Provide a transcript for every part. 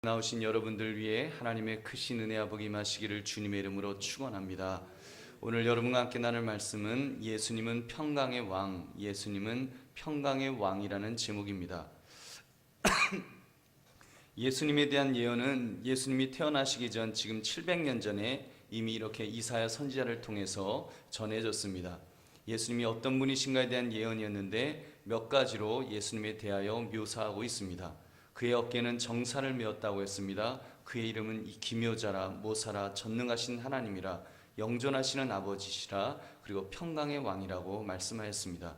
나오신 여러분들 위해 하나님의 크신 은혜와 복이 임하시기를 주님의 이름으로 축원합니다. 오늘 여러분과 함께 나눌 말씀은 예수님은 평강의 왕, 예수님은 평강의 왕이라는 제목입니다. 예수님에 대한 예언은 예수님이 태어나시기 전 지금 700년 전에 이미 이렇게 이사야 선지자를 통해서 전해졌습니다. 예수님이 어떤 분이신가에 대한 예언이었는데 몇 가지로 예수님에 대하여 묘사하고 있습니다. 그의 어깨는 정사를 메었다고 했습니다. 그의 이름은 기묘자라, 모사라, 전능하신 하나님이라, 영존하시는 아버지시라, 그리고 평강의 왕이라고 말씀하였습니다.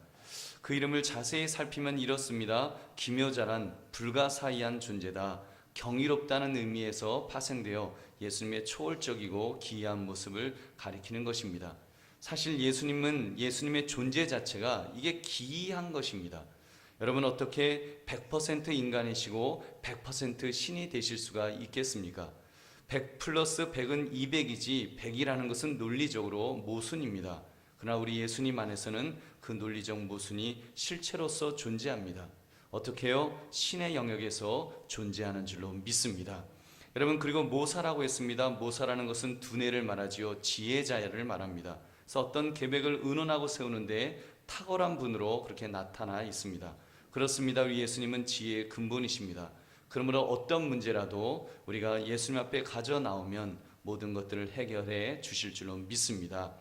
그 이름을 자세히 살피면 이렇습니다. 기묘자란 불가사의한 존재다. 경이롭다는 의미에서 파생되어 예수님의 초월적이고 기이한 모습을 가리키는 것입니다. 사실 예수님은 예수님의 존재 자체가 이게 기이한 것입니다. 여러분, 어떻게 100% 인간이시고 100% 신이 되실 수가 있겠습니까? 100 플러스 100은 200이지 100이라는 것은 논리적으로 모순입니다. 그러나 우리 예수님 안에서는 그 논리적 모순이 실체로서 존재합니다. 어떻게요? 신의 영역에서 존재하는 줄로 믿습니다. 여러분, 그리고 모사라고 했습니다. 모사라는 것은 두뇌를 말하지요. 지혜자를 말합니다. 그래서 어떤 계획을 의논하고 세우는데 탁월한 분으로 그렇게 나타나 있습니다. 그렇습니다. 우리 예수님은 지혜의 근본이십니다. 그러므로 어떤 문제라도 우리가 예수님 앞에 가져 나오면 모든 것들을 해결해 주실 줄로 믿습니다.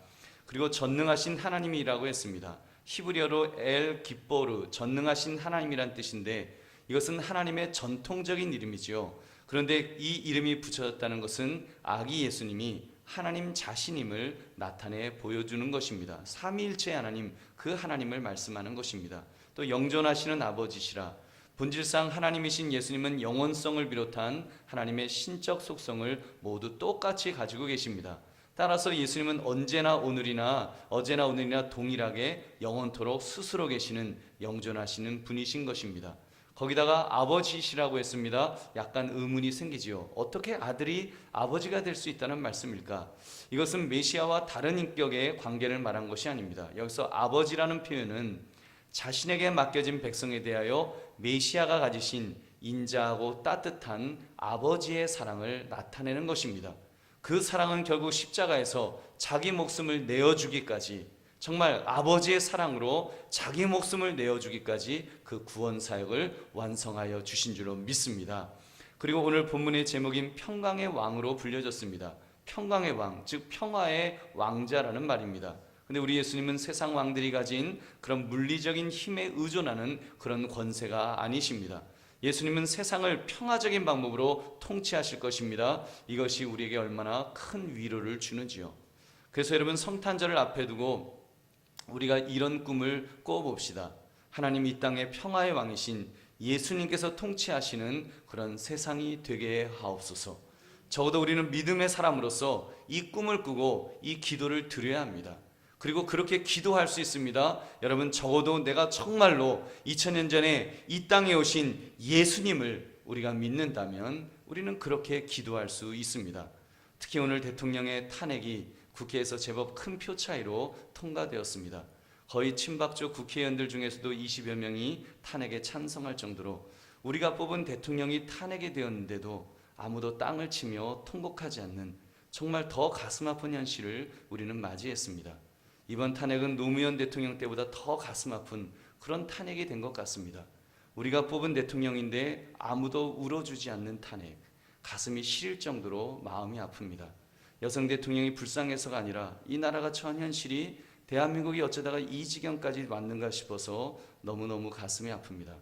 그리고 전능하신 하나님이라고 했습니다. 히브리어로 엘 기보르, 전능하신 하나님이란 뜻인데 이것은 하나님의 전통적인 이름이지요. 그런데 이 이름이 붙여졌다는 것은 아기 예수님이 하나님 자신임을 나타내 보여주는 것입니다. 삼위일체 하나님, 그 하나님을 말씀하는 것입니다. 또 영존하시는 아버지시라, 본질상 하나님이신 예수님은 영원성을 비롯한 하나님의 신적 속성을 모두 똑같이 가지고 계십니다. 따라서 예수님은 언제나 오늘이나 어제나 오늘이나 동일하게 영원토록 스스로 계시는 영존하시는 분이신 것입니다. 거기다가 아버지시라고 했습니다. 약간 의문이 생기지요. 어떻게 아들이 아버지가 될 수 있다는 말씀일까? 이것은 메시아와 다른 인격의 관계를 말한 것이 아닙니다. 여기서 아버지라는 표현은 자신에게 맡겨진 백성에 대하여 메시아가 가지신 인자하고 따뜻한 아버지의 사랑을 나타내는 것입니다. 그 사랑은 결국 십자가에서 자기 목숨을 내어주기까지, 정말 아버지의 사랑으로 자기 목숨을 내어주기까지 그 구원 사역을 완성하여 주신 줄로 믿습니다. 그리고 오늘 본문의 제목인 평강의 왕으로 불려졌습니다. 평강의 왕, 즉 평화의 왕자라는 말입니다. 근데 우리 예수님은 세상 왕들이 가진 그런 물리적인 힘에 의존하는 그런 권세가 아니십니다. 예수님은 세상을 평화적인 방법으로 통치하실 것입니다. 이것이 우리에게 얼마나 큰 위로를 주는지요. 그래서 여러분, 성탄절을 앞에 두고 우리가 이런 꿈을 꿔봅시다. 하나님 이 땅의 평화의 왕이신 예수님께서 통치하시는 그런 세상이 되게 하옵소서. 적어도 우리는 믿음의 사람으로서 이 꿈을 꾸고 이 기도를 드려야 합니다. 그리고 그렇게 기도할 수 있습니다. 여러분, 적어도 내가 정말로 2000년 전에 이 땅에 오신 예수님을 우리가 믿는다면 우리는 그렇게 기도할 수 있습니다. 특히 오늘 대통령의 탄핵이 국회에서 제법 큰 표 차이로 통과되었습니다. 거의 친박적 국회의원들 중에서도 20여 명이 탄핵에 찬성할 정도로 우리가 뽑은 대통령이 탄핵이 되었는데도 아무도 땅을 치며 통곡하지 않는 정말 더 가슴 아픈 현실을 우리는 맞이했습니다. 이번 탄핵은 노무현 대통령 때보다 더 가슴 아픈 그런 탄핵이 된 것 같습니다. 우리가 뽑은 대통령인데 아무도 울어주지 않는 탄핵, 가슴이 시릴 정도로 마음이 아픕니다. 여성 대통령이 불쌍해서가 아니라 이 나라가 처한 현실이 대한민국이 어쩌다가 이 지경까지 왔는가 싶어서 너무너무 가슴이 아픕니다.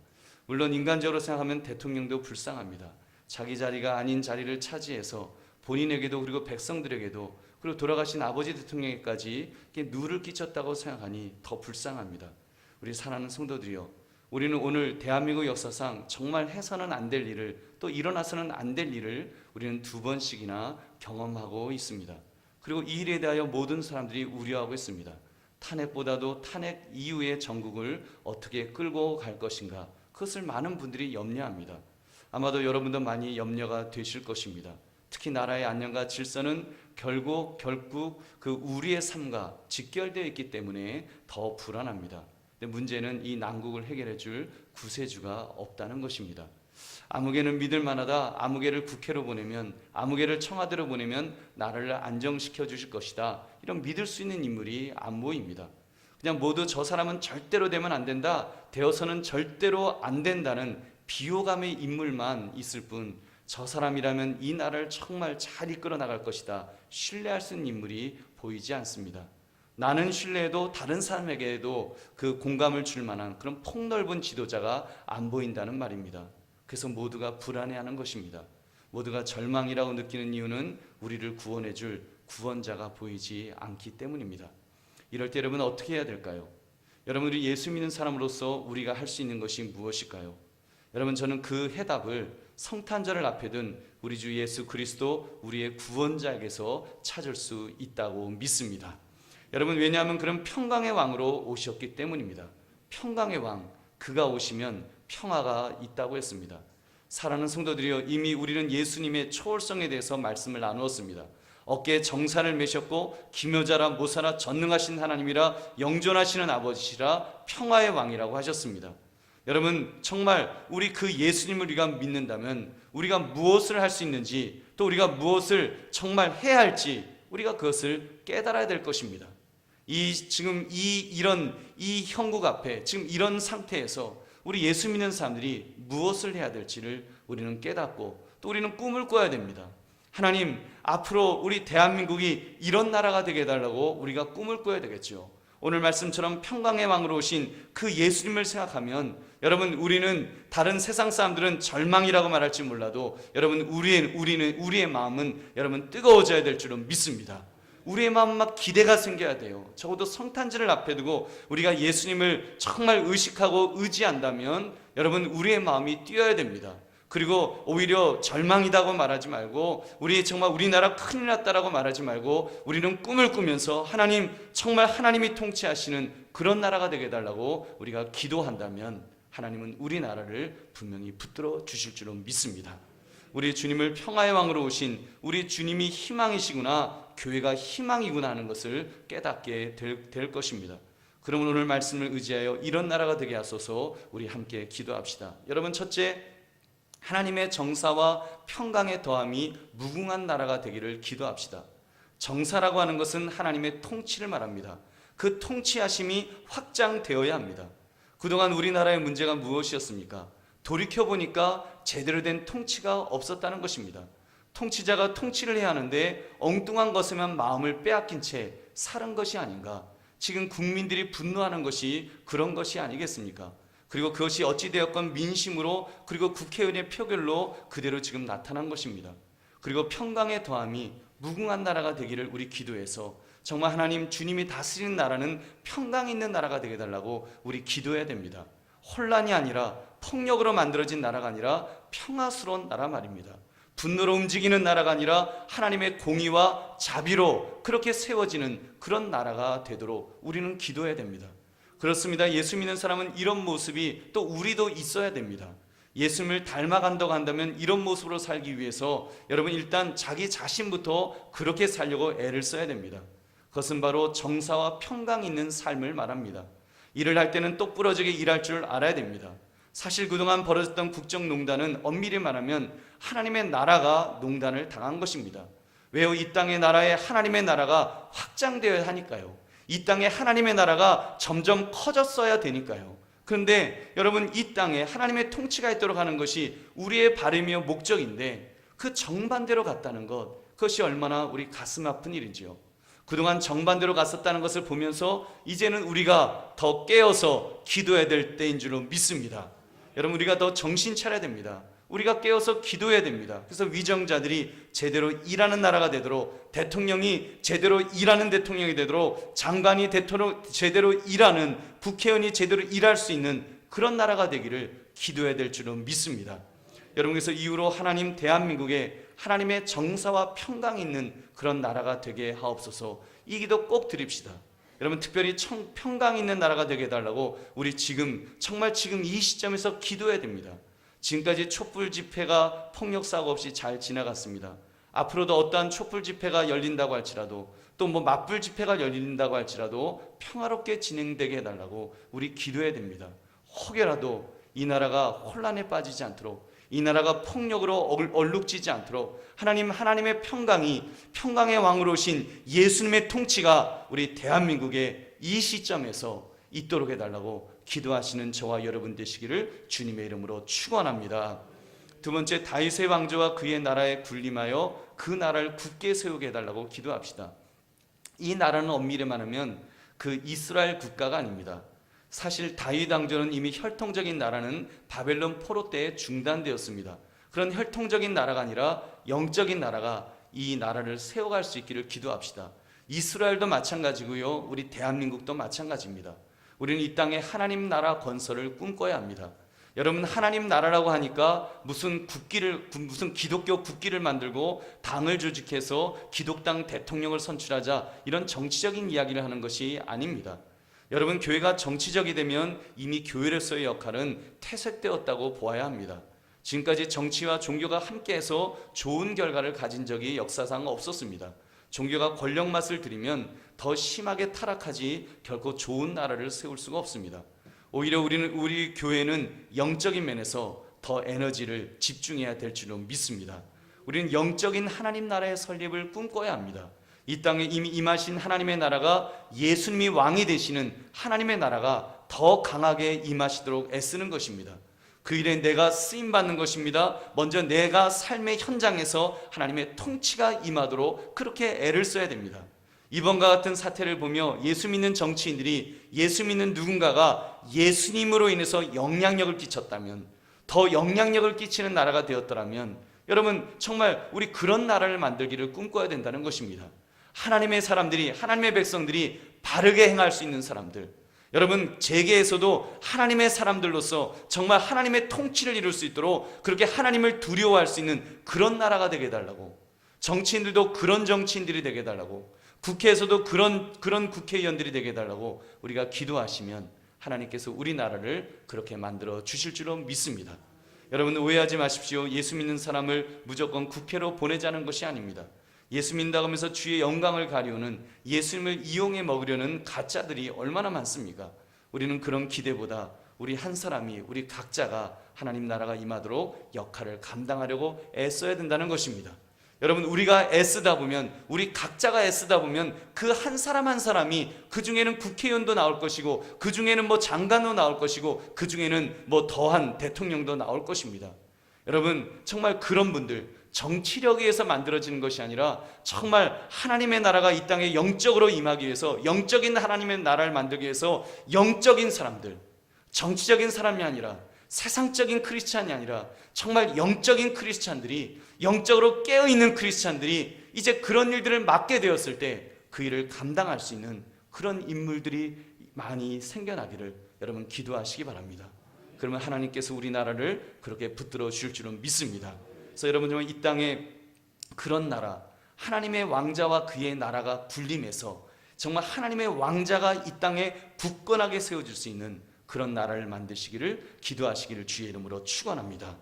물론 인간적으로 생각하면 대통령도 불쌍합니다. 자기 자리가 아닌 자리를 차지해서 본인에게도 그리고 백성들에게도 그리고 돌아가신 아버지 대통령에게까지 누를 끼쳤다고 생각하니 더 불쌍합니다. 우리 사랑하는 성도들이여, 우리는 오늘 대한민국 역사상 정말 해서는 안 될 일을, 또 일어나서는 안 될 일을 우리는 2번씩이나 경험하고 있습니다. 그리고 이 일에 대하여 모든 사람들이 우려하고 있습니다. 탄핵보다도 탄핵 이후의 전국을 어떻게 끌고 갈 것인가, 그것을 많은 분들이 염려합니다. 아마도 여러분도 많이 염려가 되실 것입니다. 특히 나라의 안녕과 질서는 결국 그 우리의 삶과 직결되어 있기 때문에 더 불안합니다. 근데 문제는 이 난국을 해결해 줄 구세주가 없다는 것입니다. 아무개는 믿을 만하다. 아무개를 국회로 보내면, 아무개를 청와대로 보내면 나라를 안정시켜 주실 것이다. 이런 믿을 수 있는 인물이 안 보입니다. 그냥 모두 저 사람은 절대로 되면 안 된다, 되어서는 절대로 안 된다는 비호감의 인물만 있을 뿐, 저 사람이라면 이 나라를 정말 잘 이끌어 나갈 것이다, 신뢰할 수 있는 인물이 보이지 않습니다. 나는 신뢰해도 다른 사람에게도 그 공감을 줄 만한 그런 폭넓은 지도자가 안 보인다는 말입니다. 그래서 모두가 불안해하는 것입니다. 모두가 절망이라고 느끼는 이유는 우리를 구원해 줄 구원자가 보이지 않기 때문입니다. 이럴 때 여러분 어떻게 해야 될까요? 여러분, 우리 예수 믿는 사람으로서 우리가 할 수 있는 것이 무엇일까요? 여러분, 저는 그 해답을 성탄절을 앞에 둔 우리 주 예수 그리스도 우리의 구원자에게서 찾을 수 있다고 믿습니다. 여러분, 왜냐하면 그런 평강의 왕으로 오셨기 때문입니다. 평강의 왕, 그가 오시면 평화가 있다고 했습니다. 사랑하는 성도들이여, 이미 우리는 예수님의 초월성에 대해서 말씀을 나누었습니다. 어깨에 정사를 메셨고 기묘자라 모사라 전능하신 하나님이라 영존하시는 아버지시라 평화의 왕이라고 하셨습니다. 여러분, 정말 우리 그 예수님을 우리가 믿는다면 우리가 무엇을 할 수 있는지, 또 우리가 무엇을 정말 해야 할지 우리가 그것을 깨달아야 될 것입니다. 지금 이런 형국 앞에 지금 이런 상태에서 우리 예수 믿는 사람들이 무엇을 해야 될지를 우리는 깨닫고 또 우리는 꿈을 꿔야 됩니다. 하나님, 앞으로 우리 대한민국이 이런 나라가 되게 해달라고 우리가 꿈을 꿔야 되겠죠. 오늘 말씀처럼 평강의 왕으로 오신 그 예수님을 생각하면 여러분, 우리는 다른 세상 사람들은 절망이라고 말할지 몰라도 여러분, 우리의 마음은 여러분 뜨거워져야 될 줄은 믿습니다. 우리의 마음 막 기대가 생겨야 돼요. 적어도 성탄절을 앞에 두고 우리가 예수님을 정말 의식하고 의지한다면 여러분, 우리의 마음이 뛰어야 됩니다. 그리고 오히려 절망이다고 말하지 말고, 우리나라 큰일 났다라고 말하지 말고, 우리는 꿈을 꾸면서 하나님, 정말 하나님이 통치하시는 그런 나라가 되게 해달라고 우리가 기도한다면 하나님은 우리나라를 분명히 붙들어 주실 줄은 믿습니다. 우리 주님을 평화의 왕으로 오신 우리 주님이 희망이시구나, 교회가 희망이구나 하는 것을 깨닫게 될 것입니다. 그러면 오늘 말씀을 의지하여 이런 나라가 되게 하소서 우리 함께 기도합시다. 여러분, 첫째, 하나님의 정사와 평강의 더함이 무궁한 나라가 되기를 기도합시다. 정사라고 하는 것은 하나님의 통치를 말합니다. 그 통치하심이 확장되어야 합니다. 그동안 우리나라의 문제가 무엇이었습니까? 돌이켜보니까 제대로 된 통치가 없었다는 것입니다. 통치자가 통치를 해야 하는데 엉뚱한 것에만 마음을 빼앗긴 채 살은 것이 아닌가. 지금 국민들이 분노하는 것이 그런 것이 아니겠습니까? 그리고 그것이 어찌되었건 민심으로, 그리고 국회의원의 표결로 그대로 지금 나타난 것입니다. 그리고 평강의 더함이 무궁한 나라가 되기를 우리 기도해서 정말 하나님, 주님이 다스리는 나라는 평강 있는 나라가 되게 해달라고 우리 기도해야 됩니다. 혼란이 아니라, 폭력으로 만들어진 나라가 아니라 평화스러운 나라 말입니다. 분노로 움직이는 나라가 아니라 하나님의 공의와 자비로 그렇게 세워지는 그런 나라가 되도록 우리는 기도해야 됩니다. 그렇습니다. 예수 믿는 사람은 이런 모습이 또 우리도 있어야 됩니다. 예수님을 닮아간다고 한다면 이런 모습으로 살기 위해서 여러분, 일단 자기 자신부터 그렇게 살려고 애를 써야 됩니다. 그것은 바로 정사와 평강 있는 삶을 말합니다. 일을 할 때는 똑부러지게 일할 줄 알아야 됩니다. 사실 그동안 벌어졌던 국정농단은 엄밀히 말하면 하나님의 나라가 농단을 당한 것입니다. 왜요? 이 땅의 나라에 하나님의 나라가 확장되어야 하니까요. 이 땅에 하나님의 나라가 점점 커졌어야 되니까요. 그런데 여러분, 이 땅에 하나님의 통치가 있도록 하는 것이 우리의 바람이며 목적인데 그 정반대로 갔다는 것, 그것이 얼마나 우리 가슴 아픈 일인지요. 그동안 정반대로 갔었다는 것을 보면서 이제는 우리가 더 깨어서 기도해야 될 때인 줄로 믿습니다. 여러분, 우리가 더 정신 차려야 됩니다. 우리가 깨어서 기도해야 됩니다. 그래서 위정자들이 제대로 일하는 나라가 되도록, 대통령이 제대로 일하는 대통령이 되도록, 장관이 제대로 일하는, 국회의원이 제대로 일할 수 있는 그런 나라가 되기를 기도해야 될 줄은 믿습니다. 여러분, 그래서 이후로 하나님, 대한민국에 하나님의 정사와 평강이 있는 그런 나라가 되게 하옵소서. 이 기도 꼭 드립시다. 여러분, 특별히 평강 있는 나라가 되게 해달라고 우리 정말 지금 이 시점에서 기도해야 됩니다. 지금까지 촛불 집회가 폭력 사고 없이 잘 지나갔습니다. 앞으로도 어떠한 촛불 집회가 열린다고 할지라도, 또 맞불 집회가 열린다고 할지라도 평화롭게 진행되게 해달라고 우리 기도해야 됩니다. 혹여라도 이 나라가 혼란에 빠지지 않도록, 이 나라가 폭력으로 얼룩지지 않도록 하나님의 평강의 왕으로 오신 예수님의 통치가 우리 대한민국의 이 시점에서 있도록 해달라고 기도하시는 저와 여러분 되시기를 주님의 이름으로 축원합니다. 두 번째, 다윗의 왕조와 그의 나라에 군림하여 그 나라를 굳게 세우게 해달라고 기도합시다. 이 나라는 엄밀히 말하면 그 이스라엘 국가가 아닙니다. 사실 다윗 왕조는 이미 혈통적인 나라는 바벨론 포로 때에 중단되었습니다. 그런 혈통적인 나라가 아니라 영적인 나라가 이 나라를 세워갈 수 있기를 기도합시다. 이스라엘도 마찬가지고요, 우리 대한민국도 마찬가지입니다. 우리는 이 땅에 하나님 나라 건설을 꿈꿔야 합니다. 여러분, 하나님 나라라고 하니까 무슨 기독교 국기를 만들고 당을 조직해서 기독당 대통령을 선출하자, 이런 정치적인 이야기를 하는 것이 아닙니다. 여러분, 교회가 정치적이 되면 이미 교회로서의 역할은 퇴색되었다고 보아야 합니다. 지금까지 정치와 종교가 함께해서 좋은 결과를 가진 적이 역사상 없었습니다. 종교가 권력 맛을 들이면 더 심하게 타락하지 결코 좋은 나라를 세울 수가 없습니다. 오히려 우리 교회는 영적인 면에서 더 에너지를 집중해야 될 줄로 믿습니다. 우리는 영적인 하나님 나라의 설립을 꿈꿔야 합니다. 이 땅에 이미 임하신 하나님의 나라가, 예수님이 왕이 되시는 하나님의 나라가 더 강하게 임하시도록 애쓰는 것입니다. 그 일에 내가 쓰임받는 것입니다. 먼저 내가 삶의 현장에서 하나님의 통치가 임하도록 그렇게 애를 써야 됩니다. 이번과 같은 사태를 보며 예수 믿는 정치인들이, 예수 믿는 누군가가 예수님으로 인해서 영향력을 끼쳤다면, 더 영향력을 끼치는 나라가 되었더라면, 여러분 정말 우리 그런 나라를 만들기를 꿈꿔야 된다는 것입니다. 하나님의 사람들이, 하나님의 백성들이 바르게 행할 수 있는 사람들, 여러분 재계에서도 하나님의 사람들로서 정말 하나님의 통치를 이룰 수 있도록 그렇게 하나님을 두려워할 수 있는 그런 나라가 되게 해달라고, 정치인들도 그런 정치인들이 되게 해달라고, 국회에서도 그런 국회의원들이 되게 해달라고 우리가 기도하시면 하나님께서 우리나라를 그렇게 만들어 주실 줄로 믿습니다. 여러분 오해하지 마십시오. 예수 믿는 사람을 무조건 국회로 보내자는 것이 아닙니다. 예수 믿는다고 하면서 주의 영광을 가리우는, 예수님을 이용해 먹으려는 가짜들이 얼마나 많습니까? 우리는 그런 기대보다 우리 한 사람이, 우리 각자가 하나님 나라가 임하도록 역할을 감당하려고 애써야 된다는 것입니다. 여러분 우리가 애쓰다 보면, 우리 각자가 애쓰다 보면 그 한 사람 한 사람이, 그 중에는 국회의원도 나올 것이고, 그 중에는 뭐 장관도 나올 것이고, 그 중에는 뭐 더한 대통령도 나올 것입니다. 여러분 정말 그런 분들, 정치력에 의해서 만들어지는 것이 아니라 정말 하나님의 나라가 이 땅에 영적으로 임하기 위해서, 영적인 하나님의 나라를 만들기 위해서 영적인 사람들, 정치적인 사람이 아니라, 세상적인 크리스찬이 아니라 정말 영적인 크리스찬들이, 영적으로 깨어있는 크리스찬들이 이제 그런 일들을 맡게 되었을 때 그 일을 감당할 수 있는 그런 인물들이 많이 생겨나기를 여러분 기도하시기 바랍니다. 그러면 하나님께서 우리나라를 그렇게 붙들어 주실 줄은 믿습니다. 그래서 여러분 정말 이 땅에 그런 나라, 하나님의 왕자와 그의 나라가 군림해서 정말 하나님의 왕자가 이 땅에 굳건하게 세워질 수 있는 그런 나라를 만드시기를 기도하시기를 주의 이름으로 축원합니다.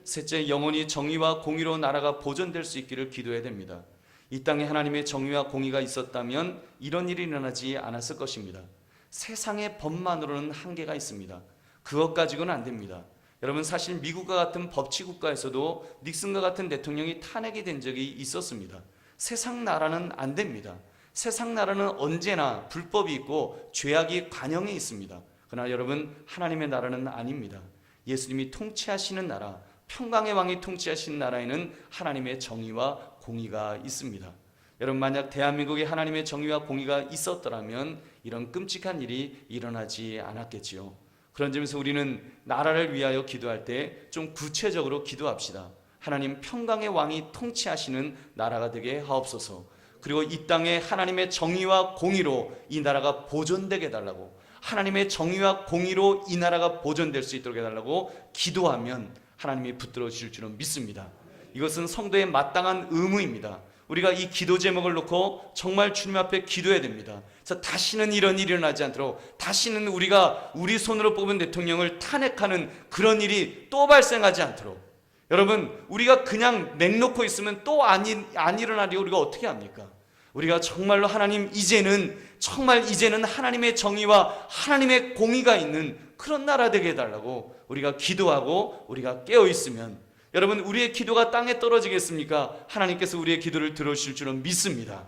셋째, 영원히 정의와 공의로 나라가 보존될 수 있기를 기도해야 됩니다. 이 땅에 하나님의 정의와 공의가 있었다면 이런 일이 일어나지 않았을 것입니다. 세상의 법만으로는 한계가 있습니다. 그것 가지고는 안 됩니다. 여러분 사실 미국과 같은 법치국가에서도 닉슨과 같은 대통령이 탄핵이 된 적이 있었습니다. 세상 나라는 안 됩니다. 세상 나라는 언제나 불법이 있고 죄악이 관영해 있습니다. 그러나 여러분 하나님의 나라는 아닙니다. 예수님이 통치하시는 나라, 평강의 왕이 통치하시는 나라에는 하나님의 정의와 공의가 있습니다. 여러분 만약 대한민국에 하나님의 정의와 공의가 있었더라면 이런 끔찍한 일이 일어나지 않았겠지요. 그런 점에서 우리는 나라를 위하여 기도할 때 좀 구체적으로 기도합시다. 하나님 평강의 왕이 통치하시는 나라가 되게 하옵소서. 그리고 이 땅에 하나님의 정의와 공의로 이 나라가 보존되게 해달라고, 하나님의 정의와 공의로 이 나라가 보존될 수 있도록 해달라고 기도하면 하나님이 붙들어 주실 줄은 믿습니다. 이것은 성도의 마땅한 의무입니다. 우리가 이 기도 제목을 놓고 정말 주님 앞에 기도해야 됩니다. 그래서 다시는 이런 일이 일어나지 않도록, 다시는 우리가 우리 손으로 뽑은 대통령을 탄핵하는 그런 일이 또 발생하지 않도록, 여러분 우리가 그냥 맹놓고 있으면 또 안 일어나려고 우리가 어떻게 합니까? 우리가 정말로 하나님 이제는 하나님의 정의와 하나님의 공의가 있는 그런 나라 되게 해달라고 우리가 기도하고 우리가 깨어있으면 여러분, 우리의 기도가 땅에 떨어지겠습니까? 하나님께서 우리의 기도를 들어주실 줄은 믿습니다.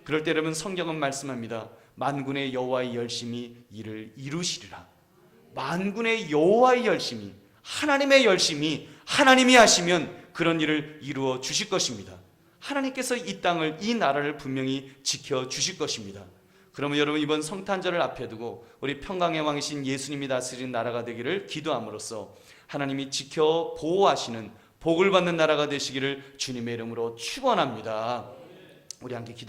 그럴 때 여러분, 성경은 말씀합니다. 만군의 여호와의 열심히 이를 이루시리라. 만군의 여호와의 열심히, 하나님의 열심히, 하나님이 하시면 그런 일을 이루어 주실 것입니다. 하나님께서 이 땅을, 이 나라를 분명히 지켜주실 것입니다. 그러면 여러분, 이번 성탄절을 앞에 두고 우리 평강의 왕이신 예수님이 다스리는 나라가 되기를 기도함으로써 하나님이 지켜 보호하시는 복을 받는 나라가 되시기를 주님의 이름으로 축원합니다. 우리 함께 기도